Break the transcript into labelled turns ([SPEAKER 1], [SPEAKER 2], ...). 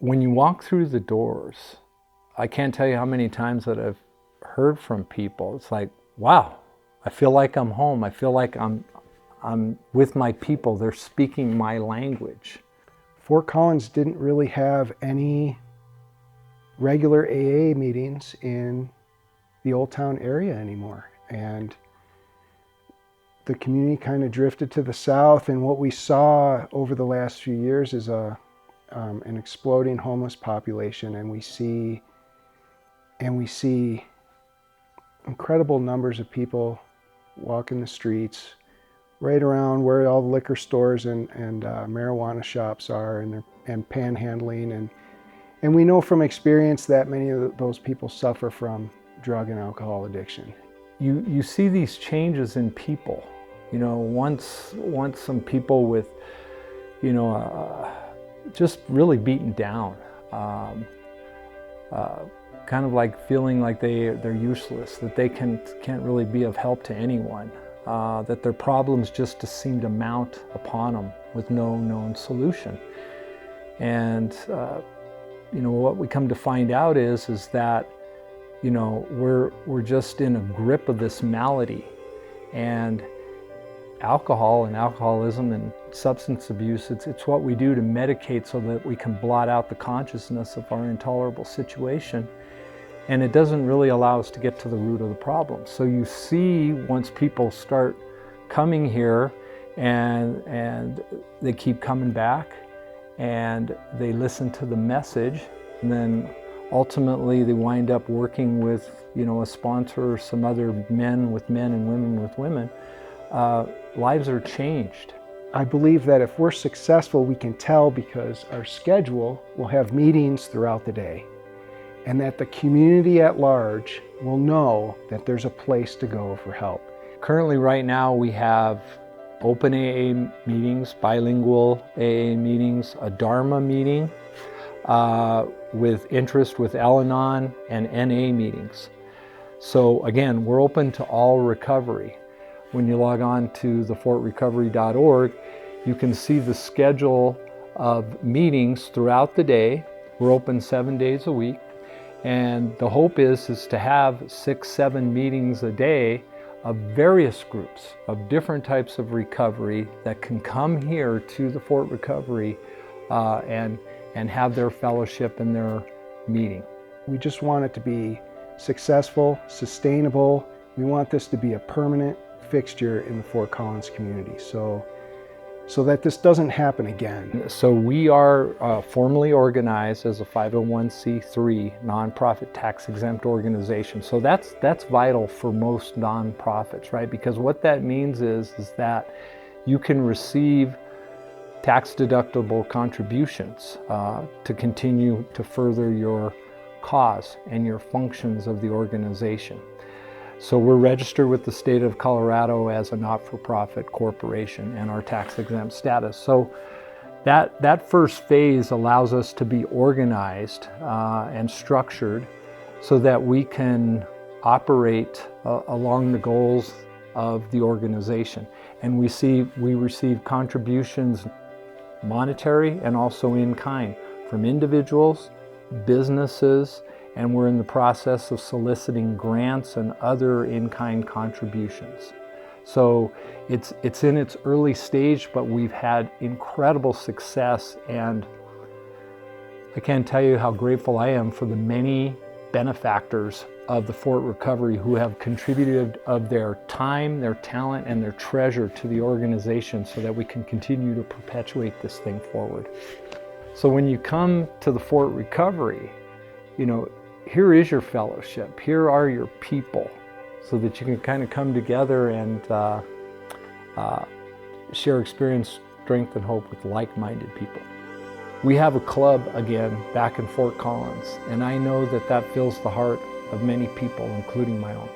[SPEAKER 1] When you walk through the doors, I can't tell you how many times that I've heard from people. It's like, wow, I feel like I'm home. I feel like I'm with my people. They're speaking my language.
[SPEAKER 2] Fort Collins didn't really have any regular AA meetings in the Old Town area anymore. And the community kind of drifted to the south, and what we saw over the last few years is an exploding homeless population, and we see incredible numbers of people walking the streets right around where all the liquor stores and marijuana shops are, and panhandling, and we know from experience that many of those people suffer from drug and alcohol addiction.
[SPEAKER 1] You see these changes in people. You know, once some people with, you know, just really beaten down, kind of like feeling like they're useless, that they can't really be of help to anyone, that their problems just seem to mount upon them with no known solution. And you know, what we come to find out is that, you know, we're just in a grip of this malady, and alcohol and alcoholism and substance abuse, it's what we do to medicate so that we can blot out the consciousness of our intolerable situation. And it doesn't really allow us to get to the root of the problem. So you see, once people start coming here and they keep coming back and they listen to the message, and then ultimately they wind up working with, you know, a sponsor or some other men with men and women with women, lives are changed.
[SPEAKER 2] I believe that if we're successful, we can tell because our schedule will have meetings throughout the day, and that the community at large will know that there's a place to go for help.
[SPEAKER 1] Currently, right now, we have open AA meetings, bilingual AA meetings, a Dharma meeting, with interest with Al-Anon and NA meetings. So again, we're open to all recovery. When you log on to thefortrecovery.org, you can see the schedule of meetings throughout the day. We're open 7 days a week. And the hope is to have 6-7 meetings a day of various groups of different types of recovery that can come here to the Fort Recovery and have their fellowship and their meeting.
[SPEAKER 2] We just want it to be successful, sustainable. We want this to be a permanent fixture in the Fort Collins community, so that this doesn't happen again.
[SPEAKER 1] So we are formally organized as a 501c3 nonprofit tax-exempt organization. So that's vital for most nonprofits, right? Because what that means is that you can receive tax-deductible contributions to continue to further your cause and your functions of the organization. So we're registered with the state of Colorado as a not-for-profit corporation and our tax-exempt status. So that first phase allows us to be organized and structured so that we can operate along the goals of the organization. And we receive contributions, monetary and also in kind, from individuals, businesses, and we're in the process of soliciting grants and other in-kind contributions. So it's in its early stage, but we've had incredible success, and I can't tell you how grateful I am for the many benefactors of the Fort Recovery who have contributed of their time, their talent, and their treasure to the organization so that we can continue to perpetuate this thing forward. So when you come to the Fort Recovery, you know, here is your fellowship, here are your people, so that you can kind of come together and share experience, strength, and hope with like-minded people. We have a club again back in Fort Collins, and I know that fills the heart of many people, including my own.